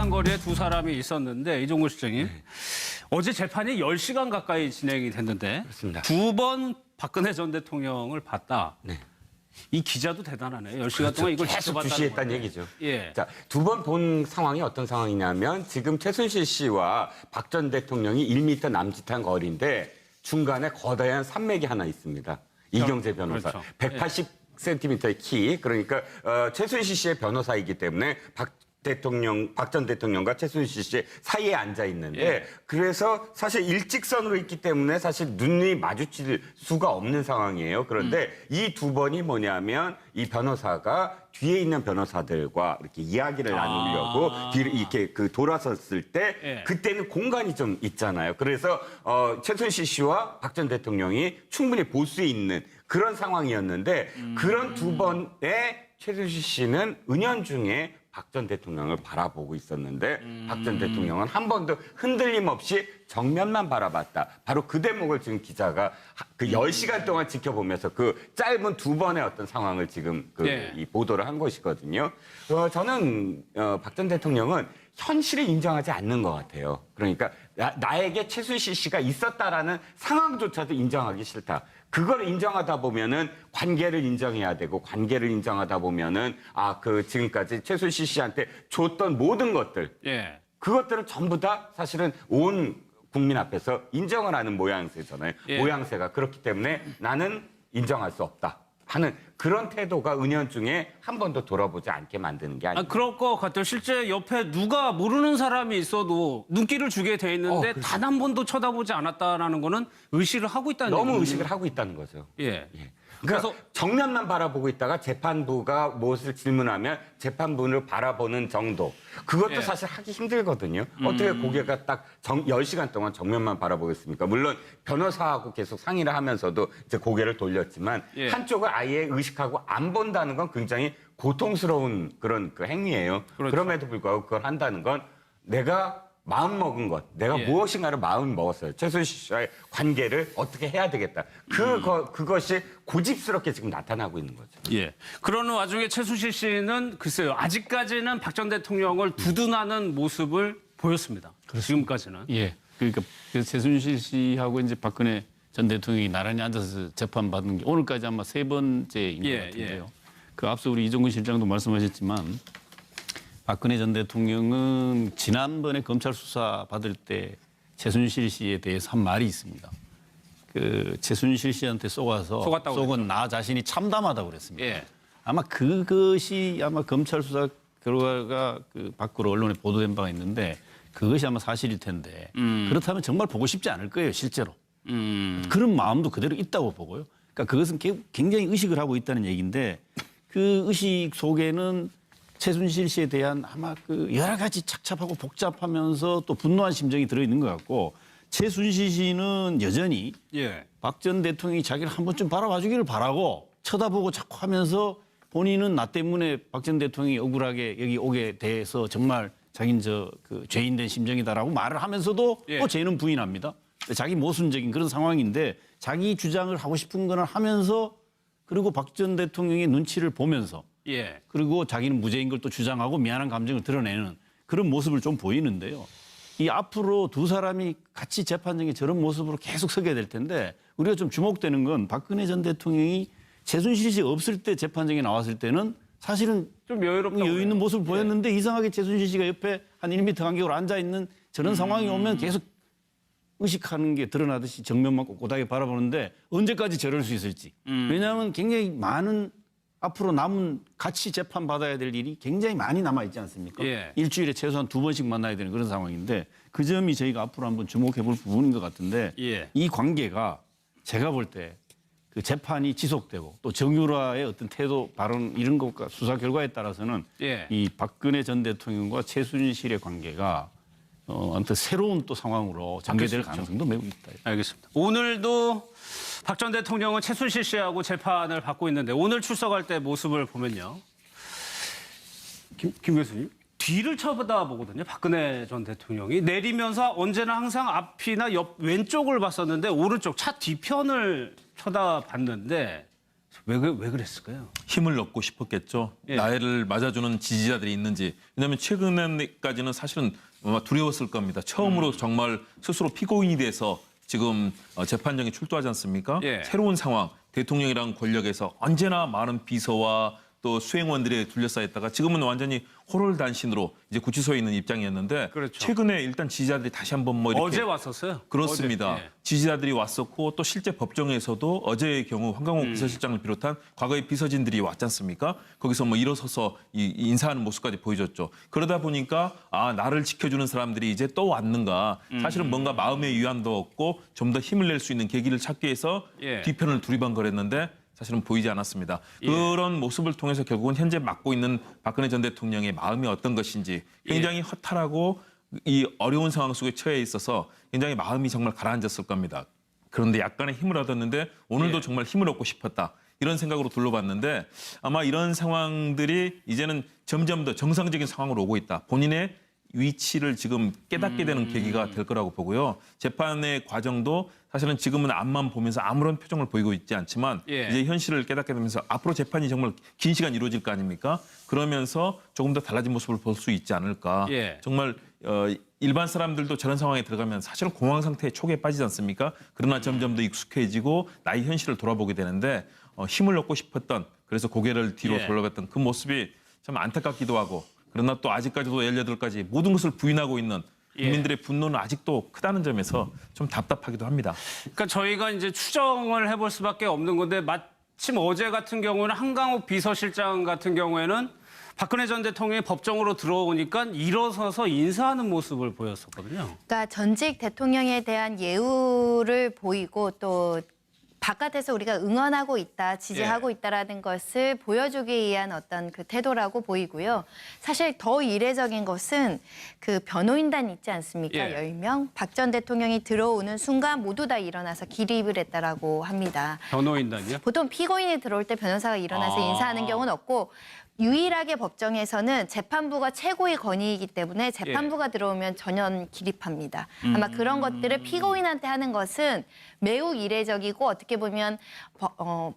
재판거리에 두 사람이 있었는데 이종구 실장님 어제 재판이 10시간 가까이 진행이 됐는데 그렇습니다. 두 번 박근혜 전 대통령을 봤다. 네. 이 기자도 대단하네요. 10시간 그렇죠. 동안 이걸 계속 지켜봤다는 주시했다는 건데. 얘기죠. 예. 자, 두 번 본 상황이 어떤 상황이냐면 지금 최순실 씨와 박 전 대통령이 1m 남짓한 거리인데 중간에 거대한 산맥이 하나 있습니다. 이경재 변호사. 그렇죠. 180cm의 키. 그러니까 최순실 씨의 변호사이기 때문에 박 전 대통령과 최순실 씨 사이에 앉아 있는데 예. 그래서 사실 일직선으로 있기 때문에 사실 눈이 마주칠 수가 없는 상황이에요. 그런데 이 두 번이 뭐냐면 이 변호사가 뒤에 있는 변호사들과 이렇게 이야기를 나누려고 뒤를 이렇게 돌아섰을 때 예. 그때는 공간이 좀 있잖아요. 그래서 최순실 씨와 박 전 대통령이 충분히 볼 수 있는 그런 상황이었는데 그런 두 번에 최순실 씨는 은연중에 박 전 대통령을 바라보고 있었는데 박 전 대통령은 한 번도 흔들림 없이 정면만 바라봤다. 바로 그 대목을 지금 기자가 그 10시간 동안 지켜보면서 그 짧은 두 번의 어떤 상황을 지금 예. 이 보도를 한 것이거든요. 저는 박 전 대통령은 현실을 인정하지 않는 것 같아요. 그러니까 나에게 최순실 씨가 있었다라는 상황조차도 인정하기 싫다. 그걸 인정하다 보면은 관계를 인정해야 되고 관계를 인정하다 보면은 지금까지 최순실 씨한테 줬던 모든 것들 예. 그것들은 전부 다 사실은 온 국민 앞에서 인정을 하는 모양새잖아요. 예. 모양새가 그렇기 때문에 나는 인정할 수 없다 하는 그런 태도가 은연중에 한 번도 돌아보지 않게 만드는 게 아니에요. 그럴 것 같아요. 실제 옆에 누가 모르는 사람이 있어도 눈길을 주게 돼 있는데 그렇죠. 단 한 번도 쳐다보지 않았다라는 거는 의식을 하고 있다는 너무 얘기군요. 의식을 하고 있다는 거죠. 예. 그래서 그래서 정면만 바라보고 있다가 재판부가 무엇을 질문하면 재판부를 바라보는 정도. 그것도 예. 사실 하기 힘들거든요. 어떻게 고개가 딱 10시간 동안 정면만 바라보겠습니까? 물론 변호사하고 계속 상의를 하면서도 이제 고개를 돌렸지만 예. 한쪽을 아예 의식하고 안 본다는 건 굉장히 고통스러운 그런 행위예요. 그렇죠. 그럼에도 불구하고 그걸 한다는 건 내가 마음 먹은 것, 내가 예. 무엇인가를 마음 먹었어요. 최순실 씨와의 관계를 어떻게 해야 되겠다. 그것이 고집스럽게 지금 나타나고 있는 거죠. 예. 그러는 와중에 최순실 씨는 글쎄요. 아직까지는 박 전 대통령을 두둔하는 모습을 보였습니다. 지금까지는. 예. 그러니까 최순실 씨하고 이제 박근혜 전 대통령이 나란히 앉아서 재판받은 게 오늘까지 아마 세 번째인 것 같은데요. 그 앞서 우리 이종근 실장도 말씀하셨지만 박근혜 전 대통령은 지난번에 검찰 수사 받을 때 최순실 씨에 대해서 한 말이 있습니다. 그 최순실 씨한테 속았다고 속은 나 자신이 참담하다고 그랬습니다. 예. 아마 그것이 아마 검찰 수사 결과가 그 밖으로 언론에 보도된 바가 있는데 그것이 아마 사실일 텐데 그렇다면 정말 보고 싶지 않을 거예요, 실제로. 그런 마음도 그대로 있다고 보고요. 그러니까 그것은 굉장히 의식을 하고 있다는 얘기인데 그 의식 속에는 최순실 씨에 대한 아마 그 여러 가지 착잡하고 복잡하면서 또 분노한 심정이 들어있는 것 같고 최순실 씨는 여전히 예. 박 전 대통령이 자기를 한 번쯤 바라봐 주기를 바라고 쳐다보고 자꾸 하면서 본인은 나 때문에 박 전 대통령이 억울하게 여기 오게 돼서 정말 자기는 그 죄인된 심정이다라고 말을 하면서도 예. 또 죄는 부인합니다. 자기 모순적인 그런 상황인데 자기 주장을 하고 싶은 거는 하면서 그리고 박 전 대통령의 눈치를 보면서 예. 그리고 자기는 무죄인 걸 또 주장하고 미안한 감정을 드러내는 그런 모습을 좀 보이는데요. 이 앞으로 두 사람이 같이 재판정에 저런 모습으로 계속 서게 될 텐데 우리가 좀 주목되는 건 박근혜 전 대통령이 최순실 씨 없을 때 재판정에 나왔을 때는 사실은 좀 여유롭다고 여유 있는 그래요. 모습을 보였는데 이상하게 최순실 씨가 옆에 한 1m 간격으로 앉아있는 저런 상황이 오면 계속 의식하는 게 드러나듯이 정면만 꼿꼿하게 바라보는데 언제까지 저럴 수 있을지. 왜냐하면 굉장히 많은 앞으로 남은 같이 재판받아야 될 일이 굉장히 많이 남아있지 않습니까? 예. 일주일에 최소한 2번씩 만나야 되는 그런 상황인데 그 점이 저희가 앞으로 한번 주목해 볼 부분인 것 같은데 예. 이 관계가 제가 볼 때 그 재판이 지속되고 또 정유라의 어떤 태도, 발언 이런 것과 수사 결과에 따라서는 예. 이 박근혜 전 대통령과 최순실의 관계가 아무튼 새로운 또 상황으로 전개될 가능성도 매우 있다. 알겠습니다. 오늘도 박 전 대통령은 최순실 씨하고 재판을 받고 있는데 오늘 출석할 때 모습을 보면요. 김 교수님. 뒤를 쳐다보거든요. 박근혜 전 대통령이. 내리면서 언제나 항상 앞이나 옆 왼쪽을 봤었는데 오른쪽 차 뒤편을 쳐다봤는데 왜 그랬을까요? 힘을 얻고 싶었겠죠. 예. 나를 맞아주는 지지자들이 있는지. 왜냐하면 최근에까지는 사실은 아마 두려웠을 겁니다. 처음으로 정말 스스로 피고인이 돼서 지금 재판정에 출두하지 않습니까? 예. 새로운 상황, 대통령이란 권력에서 언제나 많은 비서와 또 수행원들에 둘러싸여 있다가 지금은 완전히 호롤단신으로 이제 구치소에 있는 입장이었는데 그렇죠. 최근에 일단 지지자들이 다시 한번 뭐 이렇게 어제 왔었어요. 그렇습니다. 어제, 예. 지지자들이 왔었고 또 실제 법정에서도 어제의 경우 황강호 비서실장을 비롯한 과거의 비서진들이 왔지 않습니까? 거기서 뭐 일어서서 인사하는 모습까지 보여줬죠. 그러다 보니까 아 나를 지켜주는 사람들이 이제 또 왔는가. 사실은 뭔가 마음의 위안도 얻고 좀 더 힘을 낼 수 있는 계기를 찾기 위해서 예. 뒤편을 두리번거렸는데 사실은 보이지 않았습니다. 그런 모습을 통해서 결국은 현재 맡고 있는 박근혜 전 대통령의 마음이 어떤 것인지 굉장히 허탈하고 이 어려운 상황 속에 처해 있어서 굉장히 마음이 정말 가라앉았을 겁니다. 그런데 약간의 힘을 얻었는데 오늘도 예. 정말 힘을 얻고 싶었다. 이런 생각으로 둘러봤는데 아마 이런 상황들이 이제는 점점 더 정상적인 상황으로 오고 있다. 본인의 위치를 지금 깨닫게 되는 계기가 될 거라고 보고요. 재판의 과정도 사실은 지금은 앞만 보면서 아무런 표정을 보이고 있지 않지만 예. 이제 현실을 깨닫게 되면서 앞으로 재판이 정말 긴 시간 이루어질 거 아닙니까? 그러면서 조금 더 달라진 모습을 볼 수 있지 않을까. 예. 정말 일반 사람들도 저런 상황에 들어가면 사실은 공황 상태에 초기에 빠지지 않습니까? 그러나 점점 더 익숙해지고 나의 현실을 돌아보게 되는데 힘을 얻고 싶었던 그래서 고개를 뒤로 예. 돌려봤던 그 모습이 참 안타깝기도 하고 그러나 또 아직까지도 18가지 모든 것을 부인하고 있는 국민들의 분노는 아직도 크다는 점에서 좀 답답하기도 합니다. 그러니까 저희가 이제 추정을 해볼 수밖에 없는 건데 마침 어제 같은 경우는 한강욱 비서실장 같은 경우에는 박근혜 전 대통령이 법정으로 들어오니까 일어서서 인사하는 모습을 보였었거든요. 그러니까 전직 대통령에 대한 예우를 보이고 또 바깥에서 우리가 응원하고 있다, 지지하고 있다라는 것을 보여주기 위한 어떤 그 태도라고 보이고요. 사실 더 이례적인 것은 그 변호인단 있지 않습니까? 예. 10명. 박 전 대통령이 들어오는 순간 모두 다 일어나서 기립을 했다라고 합니다. 변호인단이요? 보통 피고인이 들어올 때 변호사가 일어나서 인사하는 경우는 없고 유일하게 법정에서는 재판부가 최고의 권위이기 때문에 재판부가 들어오면 전혀 기립합니다. 아마 그런 것들을 피고인한테 하는 것은 매우 이례적이고 어떻게 보면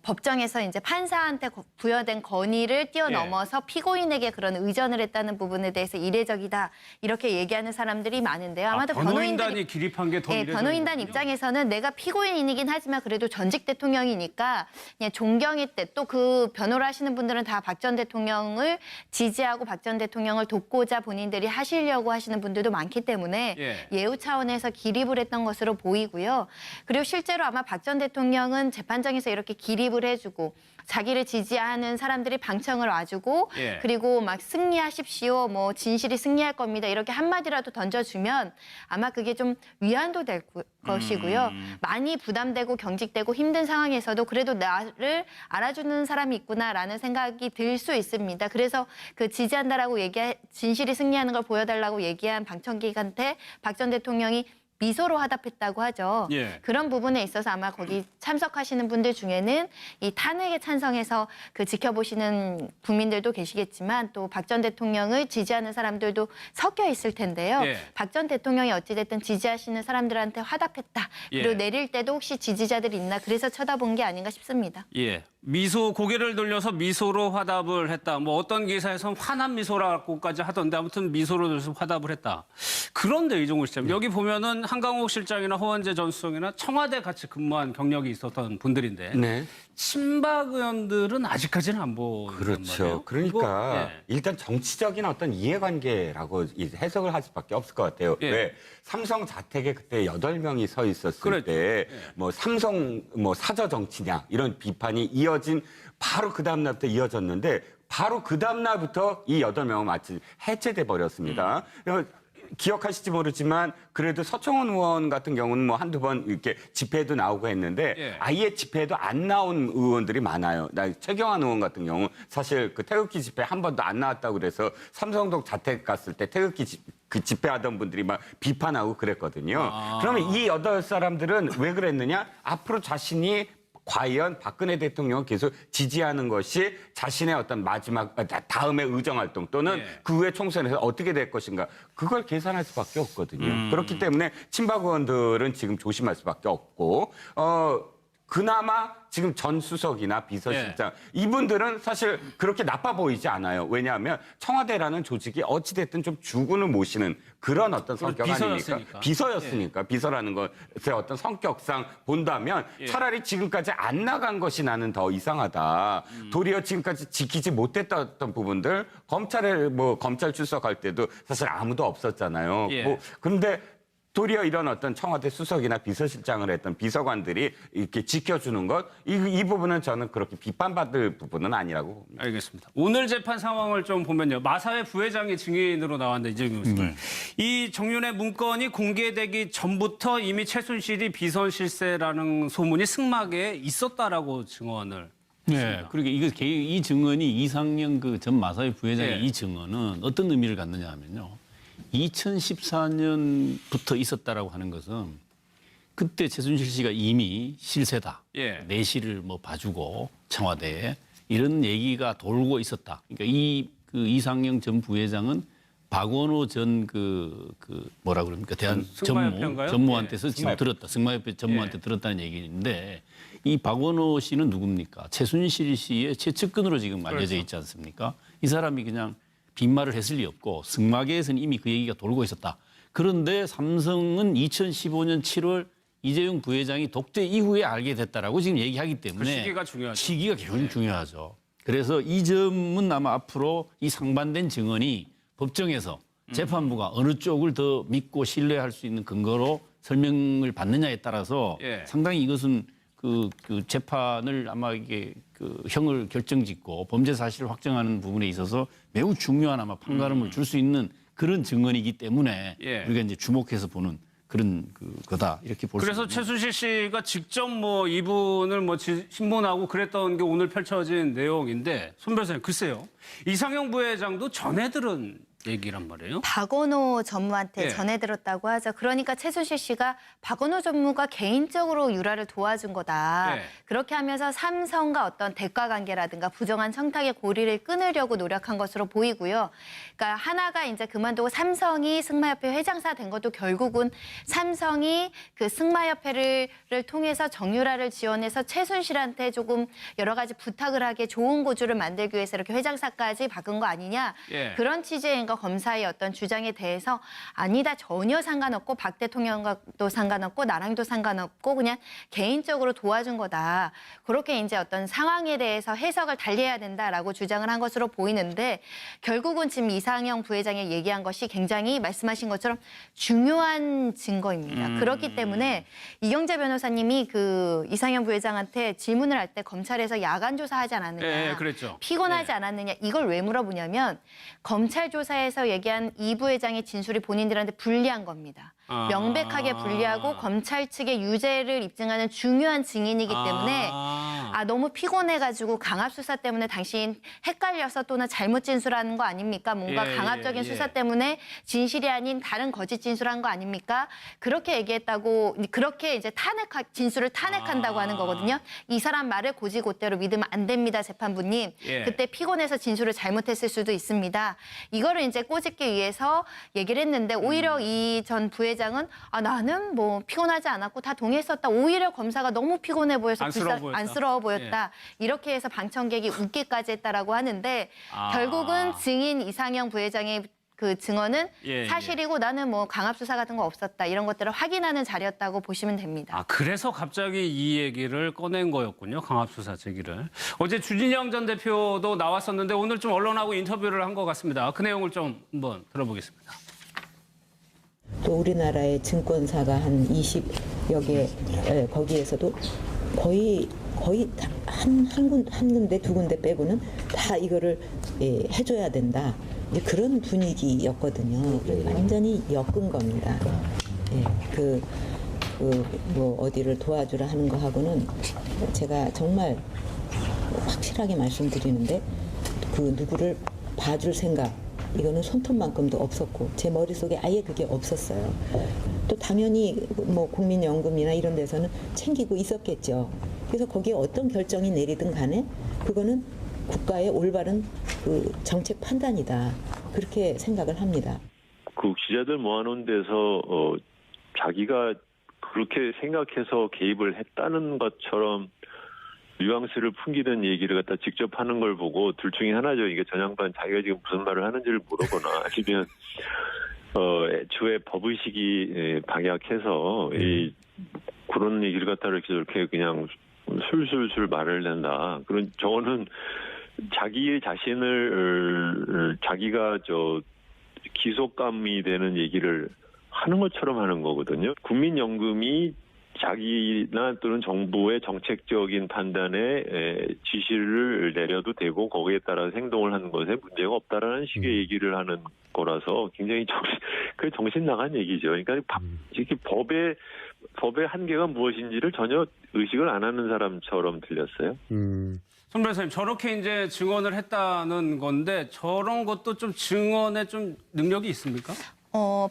법정에서 이제 판사한테 부여된 권위를 뛰어넘어서 피고인에게 그런 의전을 했다는 부분에 대해서 이례적이다 이렇게 얘기하는 사람들이 많은데요. 아마도 변호인단이 기립한 게 더 네, 이례적이군요. 변호인단 입장에서는 내가 피고인이긴 하지만 그래도 전직 대통령이니까 그냥 존경의 때 또 그 변호를 하시는 분들은 다 박 전 대통령을 지지하고 박 전 대통령을 돕고자 본인들이 하시려고 하시는 분들도 많기 때문에 예우 차원에서 기립을 했던 것으로 보이고요. 그리고 실제로 아마 박 전 대통령은 재판장에서 이렇게 기립을 해주고 자기를 지지하는 사람들이 방청을 와주고 그리고 막 승리하십시오, 뭐 진실이 승리할 겁니다 이렇게 한마디라도 던져주면 아마 그게 좀 위안도 될 것이고요. 많이 부담되고 경직되고 힘든 상황에서도 그래도 나를 알아주는 사람이 있구나라는 생각이 들 수 있습니다. 그래서 그 지지한다라고 진실이 승리하는 걸 보여달라고 얘기한 방청객한테 박 전 대통령이 미소로 화답했다고 하죠. 그런 부분에 있어서 아마 거기 참석하시는 분들 중에는 이 탄핵에 찬성해서 그 지켜보시는 국민들도 계시겠지만 또 박 전 대통령을 지지하는 사람들도 섞여 있을 텐데요. 박 전 대통령이 어찌됐든 지지하시는 사람들한테 화답했다. 그리고 내릴 때도 혹시 지지자들이 있나 그래서 쳐다본 게 아닌가 싶습니다. 미소 고개를 돌려서 미소로 화답을 했다. 뭐 어떤 기사에서는 환한 미소라고까지 하던데 아무튼 미소로 돌려서 화답을 했다. 그런데 이종훈 실장 여기 보면은 한강욱 실장이나 허원재 전 수석이나 청와대 같이 근무한 경력이 있었던 분들인데 네. 친박 의원들은 아직까지는 안 보인단 그렇죠. 말이에요. 그러니까 그리고, 일단 정치적인 어떤 이해관계라고 해석을 할 수밖에 없을 것 같아요. 왜 삼성 자택에 그때 8명이 서 있었을 때 뭐 삼성 뭐 사저 정치냐 이런 비판이 이어진 바로 그 다음 날부터 이어졌는데 바로 그 다음 날부터 이 8명은 마치 해체돼 버렸습니다. 기억하실지 모르지만 그래도 서청원 의원 같은 경우는 뭐 한두 번 이렇게 집회에도 나오고 했는데 아예 집회에도 안 나온 의원들이 많아요. 나 최경환 의원 같은 경우 사실 그 태극기 집회 한 번도 안 나왔다고 그래서 삼성동 자택 갔을 때 태극기 그 집회하던 분들이 막 비판하고 그랬거든요. 그러면 이 8사람들은 왜 그랬느냐? 앞으로 자신이 과연 박근혜 대통령을 계속 지지하는 것이 자신의 어떤 마지막 다음의 의정활동 또는 그 후에 총선에서 어떻게 될 것인가 그걸 계산할 수밖에 없거든요. 그렇기 때문에 친박 의원들은 지금 조심할 수밖에 없고 그나마 지금 전 수석이나 비서실장 이분들은 사실 그렇게 나빠 보이지 않아요. 왜냐하면 청와대라는 조직이 어찌됐든 좀 주군을 모시는 그런 어떤 성격 아닙니까? 비서였으니까. 비서였으니까. 비서라는 것의 어떤 성격상 본다면 차라리 지금까지 안 나간 것이 나는 더 이상하다. 도리어 지금까지 지키지 못했던 부분들 검찰 출석할 때도 사실 아무도 없었잖아요. 예. 그런데 도리어 이런 어떤 청와대 수석이나 비서실장을 했던 비서관들이 이렇게 지켜주는 것, 이 부분은 저는 그렇게 비판받을 부분은 아니라고 봅니다. 알겠습니다. 오늘 재판 상황을 좀 보면요. 마사회 부회장이 증인으로 나왔는데 이재용 교수님. 이 정윤의 문건이 공개되기 전부터 이미 최순실이 비선 실세라는 소문이 승막에 있었다라고 증언을 네, 그러니까 이 증언이 이상영 그 전 마사회 부회장의 예. 이 증언은 어떤 의미를 갖느냐 하면요. 2014년부터 있었다라고 하는 것은 그때 최순실 씨가 이미 실세다. 예. 내실을 뭐 봐주고 청와대에 이런 얘기가 돌고 있었다. 그러니까 그 이상영 전 부회장은 박원호 전 뭐라 그럽니까 대한 승마협회인가요? 전무한테서 지금 승마협회. 들었다. 승마협회 전무한테 들었다는 얘기인데 이 박원호 씨는 누굽니까? 최순실 씨의 최측근으로 지금 알려져 있지 않습니까? 이 사람이 그냥 빈말을 했을 리 없고 승마계에서는 이미 그 얘기가 돌고 있었다. 그런데 삼성은 2015년 7월 이재용 부회장이 독재 이후에 알게 됐다라고 지금 얘기하기 때문에 그 시기가 중요하죠. 시기가 굉장히 중요하죠. 그래서 이 점은 아마 앞으로 이 상반된 증언이 법정에서 재판부가 어느 쪽을 더 믿고 신뢰할 수 있는 근거로 설명을 받느냐에 따라서 예. 상당히 이것은 그 재판을 아마 이게 그 형을 결정짓고 범죄 사실을 확정하는 부분에 있어서 매우 중요한 아마 판가름을 줄 수 있는 그런 증언이기 때문에 예. 우리가 이제 주목해서 보는 그런 거다 이렇게 볼 수 그래서 있는. 최순실 씨가 직접 뭐 이분을 뭐 신문하고 그랬던 게 오늘 펼쳐진 내용인데 손 변호사님 글쎄요. 이상영 부회장도 전해 들은 얘기란 말이에요. 박원호 전무한테 예. 전해 들었다고 하죠. 그러니까 최순실 씨가 박원호 전무가 개인적으로 유라를 도와준 거다. 예. 그렇게 하면서 삼성과 어떤 대가 관계라든가 부정한 청탁의 고리를 끊으려고 노력한 것으로 보이고요. 그러니까 하나가 이제 그만두고 삼성이 승마협회 회장사 된 것도 결국은 삼성이 그 승마협회를 통해서 정유라를 지원해서 최순실한테 조금 여러 가지 부탁을 하게 좋은 고주를 만들기 위해서 이렇게 회장사까지 바꾼 거 아니냐. 예. 그런 취지의 검사의 어떤 주장에 대해서 아니다 전혀 상관없고 박 대통령과도 상관없고 나랑도 상관없고 그냥 개인적으로 도와준 거다. 그렇게 이제 어떤 상황에 대해서 해석을 달리해야 된다라고 주장을 한 것으로 보이는데 결국은 지금 이상영 부회장이 얘기한 것이 굉장히 말씀하신 것처럼 중요한 증거입니다. 그렇기 때문에 이경재 변호사님이 그 이상영 부회장한테 질문을 할 때 검찰에서 야간 조사하지 않았느냐. 예, 그랬죠. 피곤하지 않았느냐. 이걸 왜 물어보냐면 검찰 조사에서 얘기한 이 부회장의 진술이 본인들한테 불리한 겁니다. 아. 명백하게 불리하고 검찰 측의 유죄를 입증하는 중요한 증인이기 때문에 너무 피곤해가지고 강압수사 때문에 당신 헷갈려서 또는 잘못 진술하는 거 아닙니까? 뭔가 예, 강압적인 예, 수사 예. 때문에 진실이 아닌 다른 거짓 진술한 거 아닙니까? 그렇게 얘기했다고 그렇게 이제 진술을 탄핵한다고 하는 거거든요. 이 사람 말을 고지고대로 믿으면 안 됩니다, 재판부님. 예. 그때 피곤해서 진술을 잘못했을 수도 있습니다. 이거를 이제 꼬집기 위해서 얘기를 했는데 오히려 이 전 부회장은 나는 뭐 피곤하지 않았고 다 동의했었다. 오히려 검사가 너무 피곤해 보여서 안쓰러워 보였다. 이렇게 해서 방청객이 웃기까지 했다라고 하는데 결국은 증인 이상영 부회장의 그 증언은 예, 사실이고 나는 뭐 강압수사 같은 거 없었다. 이런 것들을 확인하는 자리였다고 보시면 됩니다. 그래서 갑자기 이 얘기를 꺼낸 거였군요. 강압수사 제기를. 어제 주진영 전 대표도 나왔었는데 오늘 좀 언론하고 인터뷰를 한 것 같습니다. 그 내용을 좀 한번 들어보겠습니다. 또 우리나라의 증권사가 한 20여 개 거기에서도 거의 한 군데 두 군데 빼고는 다 이거를 해줘야 된다. 이제 그런 분위기였거든요. 완전히 엮은 겁니다. 뭐 어디를 도와주라 하는 거 하고는 제가 정말 확실하게 말씀드리는데 그 누구를 봐줄 생각 이거는 손톱만큼도 없었고 제 머릿속에 아예 그게 없었어요. 또 당연히 뭐 국민연금이나 이런 데서는 챙기고 있었겠죠. 그래서 거기에 어떤 결정이 내리든 간에 그거는 국가의 올바른 그 정책 판단이다. 그렇게 생각을 합니다. 그 기자들 모아놓은 데서 자기가 그렇게 생각해서 개입을 했다는 것처럼 뉘앙스를 풍기는 얘기를 갖다 직접 하는 걸 보고 둘 중에 하나죠. 이게 전양반 자기가 지금 무슨 말을 하는지를 모르거나 아니면 애초에 법의식이 박약해서 이 그런 얘기를 갖다 이렇게 그냥 술술술 말을 낸다. 그런 저는 자기의 자신을 자기가 기속감이 되는 얘기를 하는 것처럼 하는 거거든요. 국민연금이 자기나 또는 정부의 정책적인 판단에 지시를 내려도 되고 거기에 따라서 행동을 하는 것에 문제가 없다라는 식의 얘기를 하는 거라서 굉장히 정신 나간 얘기죠. 그러니까 이렇게 법의 한계가 무엇인지를 전혀 의식을 안 하는 사람처럼 들렸어요. 손 변호사님, 저렇게 이제 증언을 했다는 건데 저런 것도 좀 증언에 좀 능력이 있습니까?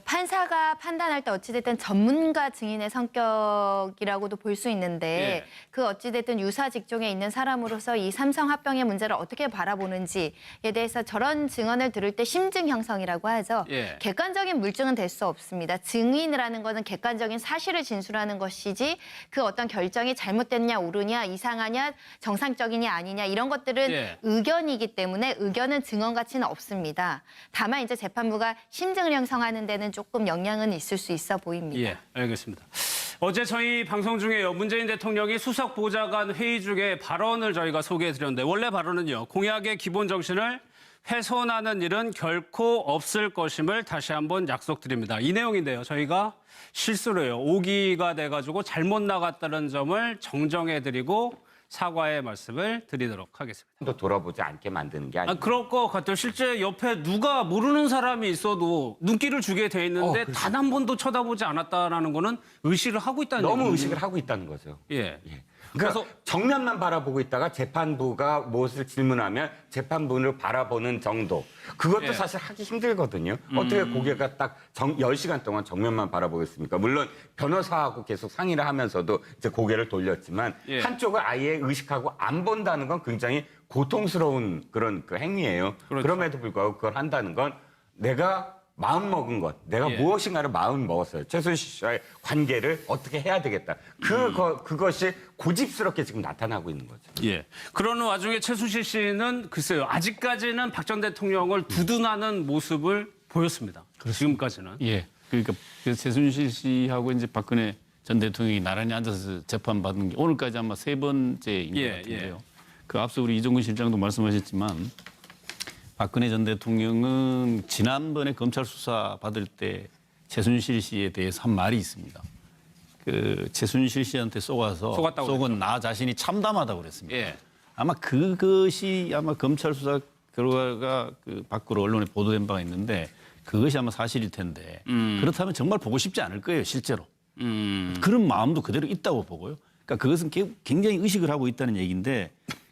판사가 판단할 때 어찌됐든 전문가 증인의 성격이라고도 볼 수 있는데 예. 그 어찌됐든 유사 직종에 있는 사람으로서 이 삼성합병의 문제를 어떻게 바라보는지에 대해서 저런 증언을 들을 때 심증 형성이라고 하죠. 예. 객관적인 물증은 될 수 없습니다. 증인이라는 것은 객관적인 사실을 진술하는 것이지 그 어떤 결정이 잘못됐냐 옳으냐 이상하냐 정상적이냐 아니냐 이런 것들은 예. 의견이기 때문에 의견은 증언 가치는 없습니다. 다만 이제 재판부가 심증을 형성하는 데는 조금 영향은 있을 수 있어 보입니다. 예, 알겠습니다. 어제 저희 방송 중에요. 문재인 대통령이 수석 보좌관 회의 중에 발언을 저희가 소개해드렸는데 원래 발언은요. 공약의 기본 정신을 훼손하는 일은 결코 없을 것임을 다시 한번 약속드립니다. 이 내용인데요. 저희가 실수로요. 오기가 돼가지고 잘못 나갔다는 점을 정정해드리고 사과의 말씀을 드리도록 하겠습니다. 또 돌아보지 않게 만드는 게 아니에요. 그럴 것 같아요. 실제 옆에 누가 모르는 사람이 있어도 눈길을 주게 돼 있는데 단 한 번도 쳐다보지 않았다라는 거는 의식을 하고 있다는 너무 얘기거든요. 의식을 하고 있다는 거죠. 예. 그래서 정면만 바라보고 있다가 재판부가 무엇을 질문하면 재판부를 바라보는 정도. 그것도 예. 사실 하기 힘들거든요. 어떻게 고개가 딱 10시간 동안 정면만 바라보겠습니까? 물론 변호사하고 계속 상의를 하면서도 이제 고개를 돌렸지만 예. 한쪽을 아예 의식하고 안 본다는 건 굉장히 고통스러운 그런 그 행위예요. 그렇죠. 그럼에도 불구하고 그걸 한다는 건 내가 마음 먹은 것, 내가 예. 무엇인가를 마음 먹었어요. 최순실 씨와의 관계를 어떻게 해야 되겠다. 그것이 고집스럽게 지금 나타나고 있는 거죠. 예. 그러는 와중에 최순실 씨는 글쎄요. 아직까지는 박 전 대통령을 두둔하는 모습을 보였습니다. 지금까지는. 예. 그러니까 최순실 씨하고 이제 박근혜 전 대통령이 나란히 앉아서 재판받은 게 오늘까지 아마 3번째인 것 예, 같은데요. 예. 그 앞서 우리 이종근 실장도 말씀하셨지만 박근혜 전 대통령은 지난번에 검찰 수사 받을 때 최순실 씨에 대해서 한 말이 있습니다. 그 최순실 씨한테 속았다고 속은 나 자신이 참담하다고 그랬습니다. 예. 아마 그것이 아마 검찰 수사 결과가 그 밖으로 언론에 보도된 바가 있는데 그것이 아마 사실일 텐데 그렇다면 정말 보고 싶지 않을 거예요, 실제로. 그런 마음도 그대로 있다고 보고요. 그러니까 그것은 굉장히 의식을 하고 있다는 얘기인데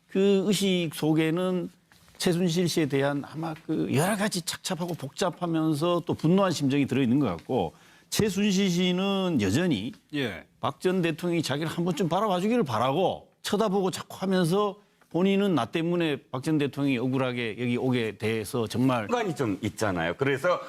그 의식 속에는 최순실 씨에 대한 아마 그 여러 가지 착잡하고 복잡하면서 또 분노한 심정이 들어있는 것 같고 최순실 씨는 여전히 예. 박 전 대통령이 자기를 한 번쯤 바라봐 주기를 바라고 쳐다보고 자꾸 하면서 본인은 나 때문에 박 전 대통령이 억울하게 여기 오게 돼서 정말 상관이 좀 있잖아요. 그래서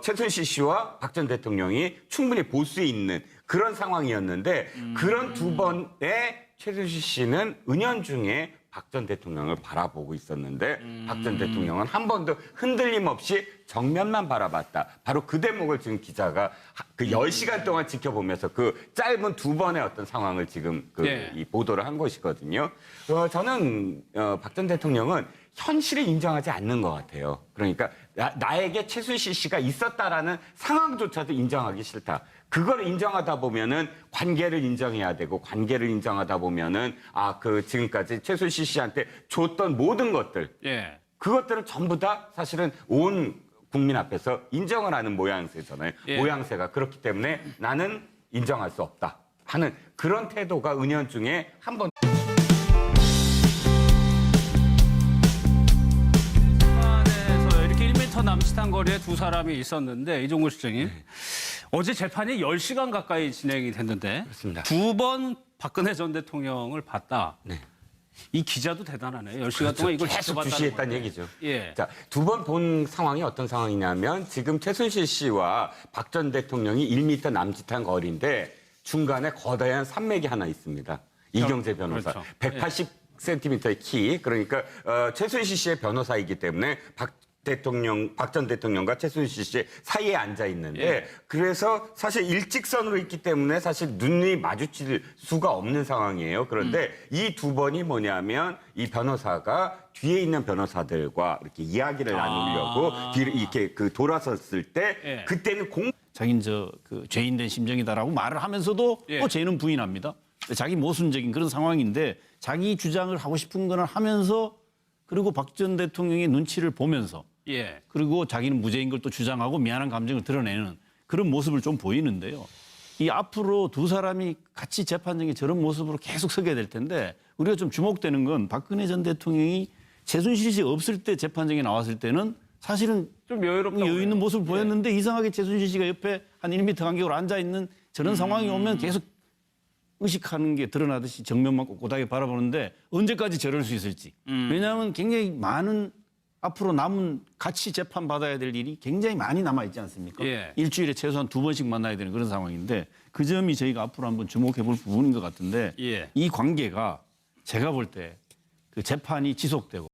최순실 씨와 박 전 대통령이 충분히 볼 수 있는 그런 상황이었는데 그런 두 번의 최순실 씨는 은연중에 박 전 대통령을 바라보고 있었는데 박 전 대통령은 한 번도 흔들림 없이 정면만 바라봤다. 바로 그 대목을 지금 기자가 그 10시간 동안 지켜보면서 그 짧은 두 번의 어떤 상황을 지금 예. 이 보도를 한 것이거든요. 저는 박 전 대통령은 현실을 인정하지 않는 것 같아요. 그러니까 나에게 최순실 씨가 있었다라는 상황조차도 인정하기 싫다. 그걸 인정하다 보면은 관계를 인정해야 되고 관계를 인정하다 보면은 지금까지 최순실 씨한테 줬던 모든 것들 예. 그것들은 전부 다 사실은 온 국민 앞에서 인정을 하는 모양새잖아요. 예. 모양새가 그렇기 때문에 나는 인정할 수 없다 하는 그런 태도가 은연중에 한 번. 재판에서 이렇게 1m 남짓한 거리에 두 사람이 있었는데 이종근 실장님 어제 재판이 10시간 가까이 진행이 됐는데 그렇습니다. 두 번 박근혜 전 대통령을 봤다. 네. 이 기자도 대단하네요. 10시간 동안 이걸 계속 지켜봤다는 주시했다는 건데. 얘기죠. 예. 자, 두 번 본 상황이 어떤 상황이냐면 지금 최순실 씨와 박 전 대통령이 1m 남짓한 거리인데 중간에 거대한 산맥이 하나 있습니다. 이경재 변호사. 그렇죠. 180cm의 키. 그러니까 최순실 씨의 변호사이기 때문에 박 전 대통령과 최순실 씨 사이에 앉아 있는데 예. 그래서 사실 일직선으로 있기 때문에 사실 눈이 마주칠 수가 없는 상황이에요. 그런데 이 두 번이 뭐냐면 이 변호사가 뒤에 있는 변호사들과 이렇게 이야기를 나누려고 뒤를 이렇게 돌아섰을 때 예. 그때는 자기는 그 죄인된 심정이다라고 말을 하면서도 예. 또 죄는 부인합니다. 자기 모순적인 그런 상황인데 자기 주장을 하고 싶은 거는 하면서 그리고 박 전 대통령의 눈치를 보면서 예. 그리고 자기는 무죄인 걸 또 주장하고 미안한 감정을 드러내는 그런 모습을 좀 보이는데요. 이 앞으로 두 사람이 같이 재판정에 저런 모습으로 계속 서게 될 텐데 우리가 좀 주목되는 건 박근혜 전 대통령이 최순실 씨 없을 때 재판정에 나왔을 때는 사실은 좀 여유롭다고 여유 있는 모습을 예. 보였는데 이상하게 최순실 씨가 옆에 한 1m 간격으로 앉아 있는 저런 상황이 오면 계속 의식하는 게 드러나듯이 정면만 꼿꼿하게 바라보는데 언제까지 저럴 수 있을지. 왜냐하면 굉장히 많은 앞으로 남은 같이 재판받아야 될 일이 굉장히 많이 남아있지 않습니까? 예. 일주일에 최소한 2번씩 만나야 되는 그런 상황인데 그 점이 저희가 앞으로 한번 주목해 볼 부분인 것 같은데 예. 이 관계가 제가 볼 때 그 재판이 지속되고